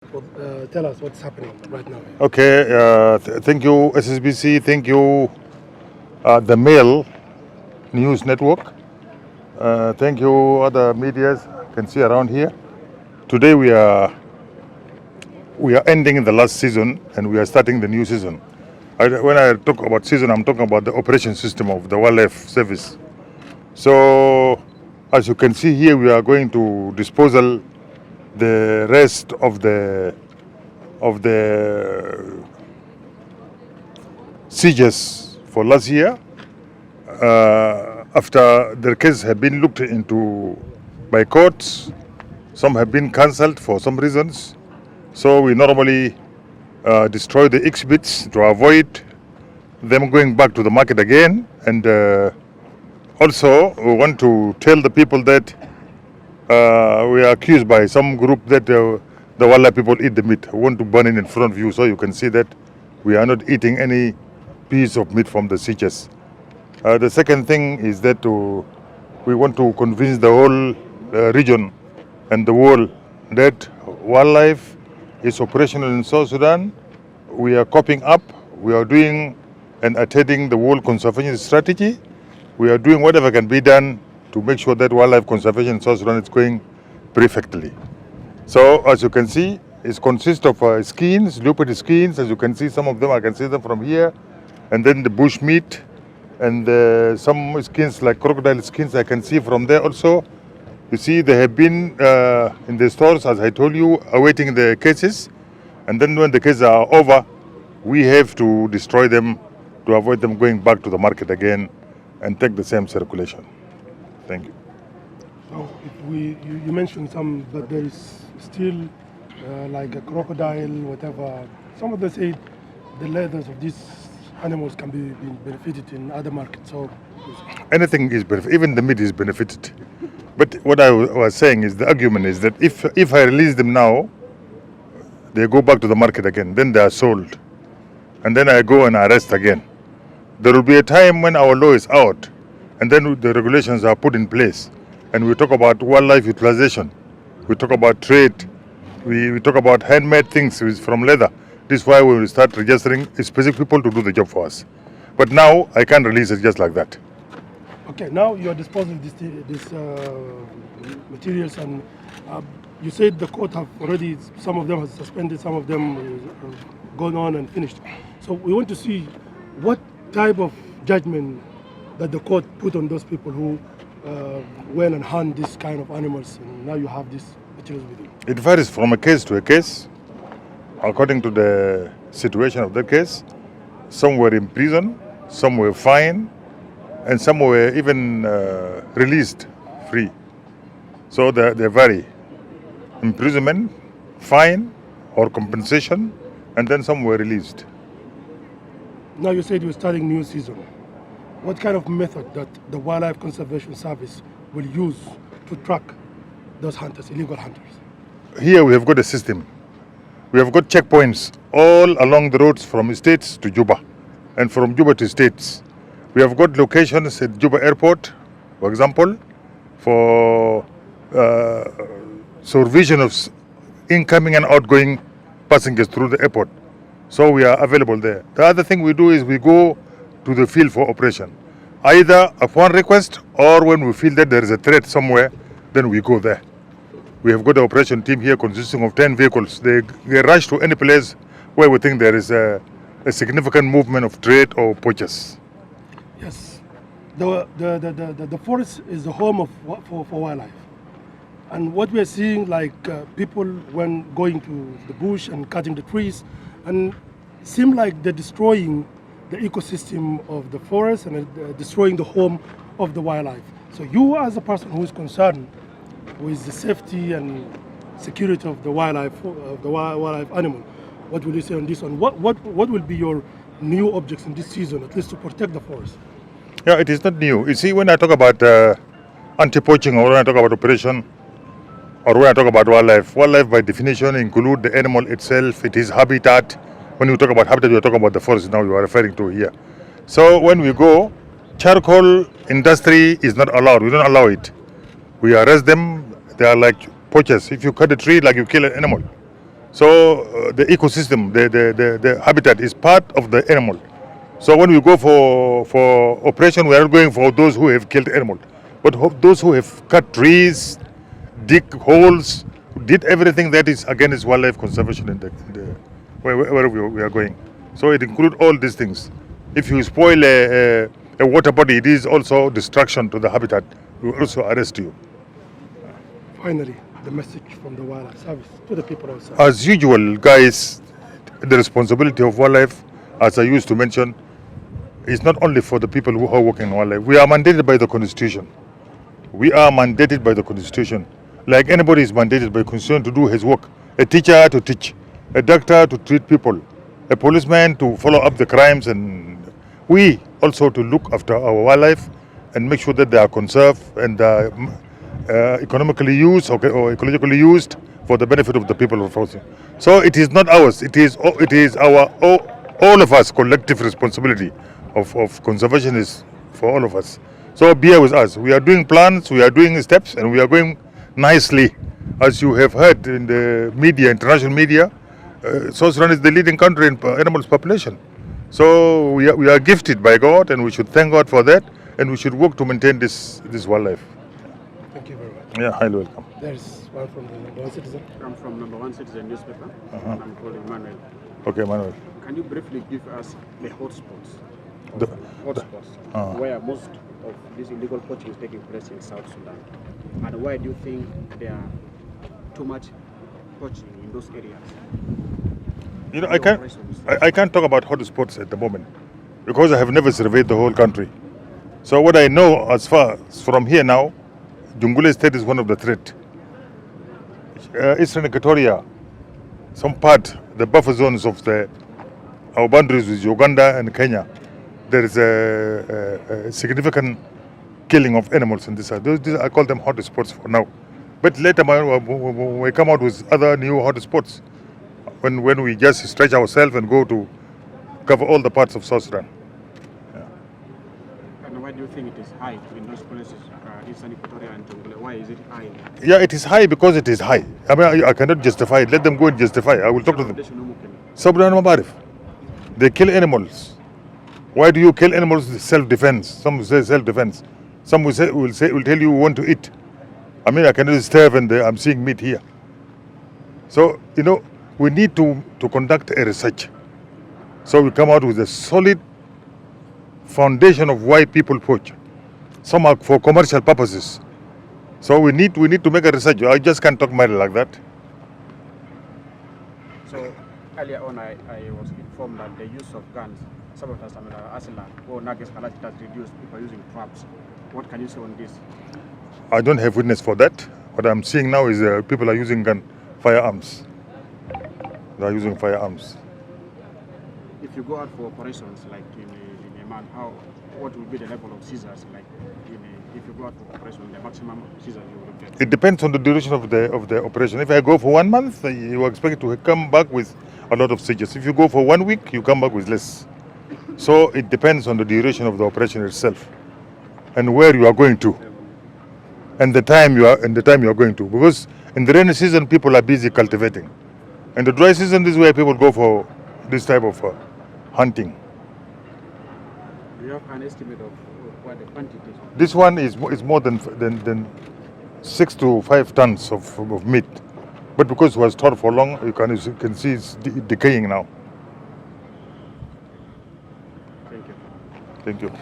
Tell us what's happening right now. Okay, thank you, SSBC. Thank you, the Mail News Network. Thank you, other medias can see around here. Today we are ending the last season and we are starting the new season. When I talk about season, I'm talking about the operation system of the wildlife service. So, as you can see here, we are going to disposal the rest of the sieges for last year. After their cases have been looked into by courts, some have been cancelled for some reasons. So we normally destroy the exhibits to avoid them going back to the market again. And also, we want to tell the people that we are accused by some group that the wildlife people eat the meat. We want to burn it in front of you so you can see that we are not eating any piece of meat from the sieges. The second thing is that we want to convince the whole region and the world that wildlife is operational in South Sudan. We are coping up. We are doing and attending the world conservation strategy. We are doing whatever can be done to make sure that wildlife conservation in South Sudan is going perfectly. So as you can see, it consists of skins, leopard skins. As you can see, some of them I can see them from here, and then the bush meat, and some skins like crocodile skins I can see from there also. You see, they have been in the stores, as I told you, awaiting the cases, and then when the cases are over, we have to destroy them to avoid them going back to the market again and take the same circulation. Thank you. So if you mentioned some, but there is still like a crocodile, whatever. Some of them say the leathers of these animals can be benefited in other markets. So Anything is benefited, even the meat is benefited. But what I was saying is the argument is that if I release them now, they go back to the market again, then they are sold. And then I go and arrest again. There will be a time when our law is out and then the regulations are put in place. And we talk about wildlife utilization. We talk about trade. We talk about handmade things from leather. This is why we will start registering specific people to do the job for us. But now I can't release it just like that. okay, now you are disposing these materials, and you said the court have already, some of them has suspended, some of them gone on and finished. So we want to see what type of judgment that the court put on those people who went and hunt this kind of animals, and now you have these materials with you. It varies from a case to a case, according to the situation of the case. Some were in prison, some were fined, and some were even released free. So they vary. Imprisonment, fine, or compensation, and then some were released. Now you said you're starting new season. What kind of method that the Wildlife Conservation Service will use to track those hunters, illegal hunters? Here we have got a system. We have got checkpoints all along the roads from states to Juba and from Juba to states. We have got locations at Juba Airport, for example, for supervision of incoming and outgoing passengers through the airport. So we are available there. The other thing we do is we go to the field for operation. Either upon request or when we feel that there is a threat somewhere, then we go there. We have got an operation team here consisting of 10 vehicles. They rush to any place where we think there is a significant movement of trade or poachers. Yes, the forest is the home for wildlife, and what we are seeing, like people when going to the bush and cutting the trees, and seem like they're destroying the ecosystem of the forest and destroying the home of the wildlife. So you, as a person who is concerned with the safety and security of the wildlife animal, what will you say on this one? What will be your new objects in this season, at least to protect the forest? Yeah, it is not new. You see, when I talk about anti-poaching or when I talk about operation or when I talk about wildlife, wildlife by definition include the animal itself, it is habitat. When you talk about habitat, you are talking about the forest now you are referring to here. So when we go, charcoal industry is not allowed. We don't allow it. We arrest them. They are like poachers. If you cut a tree, like you kill an animal. So the ecosystem, the habitat is part of the animal. So when we go for operation, we are not going for those who have killed animal, but those who have cut trees, dig holes, did everything that is against wildlife conservation where we are going. So it includes all these things. If you spoil a water body, it is also destruction to the habitat. We will also arrest you. Finally, the message from the wildlife service to the people outside. As usual, guys, the responsibility of wildlife, as I used to mention, is not only for the people who are working in wildlife. We are mandated by the Constitution. We are mandated by the Constitution. Like anybody is mandated by the Constitution to do his work. A teacher to teach, a doctor to treat people, a policeman to follow up the crimes, and we also to look after our wildlife and make sure that they are conserved and economically used or ecologically used for the benefit of the people of Fauci. So it is not ours. It is our all of us collective responsibility of conservation is for all of us. So bear with us. We are doing plans, we are doing steps, and we are going nicely. As you have heard in the media, international media, South Sudan is the leading country in animals population. So we are gifted by God, and we should thank God for that, and we should work to maintain this wildlife. Thank you very much. Yeah, highly welcome. There's one from the number one citizen. I'm from number one citizen newspaper. And I'm calling Manuel. Okay, Manuel. Can you briefly give us the hotspots? The- Where most of this illegal poaching is taking place in South Sudan, and why do you think there are too much poaching in those areas? You know, I can't talk about hotspots at the moment because I have never surveyed the whole country. So what I know as far as from here now, Jungule State is one of the threat. Eastern Equatoria, some part, the buffer zones of our boundaries with Uganda and Kenya, there is a significant killing of animals in this side. I call them hotspots for now. But later when we come out with other new hotspots, when we just stretch ourselves and go to cover all the parts of South Sudan. And why do you think it is high in those places, Eastern Equatoria and Jonglei? Why is it high? Yeah, it is high because it is high. I mean, I cannot justify it. Let them go and justify it. I will talk to them. Sabran Mabarif. They kill animals. Why do you kill animals? Self-defense. Some will say self-defense. Some will tell you want to eat. I mean, I cannot starve and I'm seeing meat here. So, you know, we need to conduct a research. So we come out with a solid foundation of why people poach. Some are for commercial purposes. So we need to make a research. I just can't talk matter like that. So earlier on, I was informed that the use of guns, sabotage and asila, or nagas has reduced. People using traps. What can you say on this? I don't have witness for that. What I'm seeing now is people are using firearms. They are using firearms. If you go out for operations like in a month, what will be the level of seizures? Like if you go out for operation, the maximum seizures you will get? It depends on the duration of the operation. If I go for 1 month, you expect to come back with a lot of seizures. If you go for 1 week, you come back with less. So it depends on the duration of the operation itself, and where you are going to, and the time you are going to. Because in the rainy season, people are busy cultivating. In the dry season, this is where people go for this type of hunting. Do you have an estimate of what the quantity is? This one is more than 6 to 5 tons of meat. But because it was stored for long, you can see it's decaying now. Thank you. Thank you.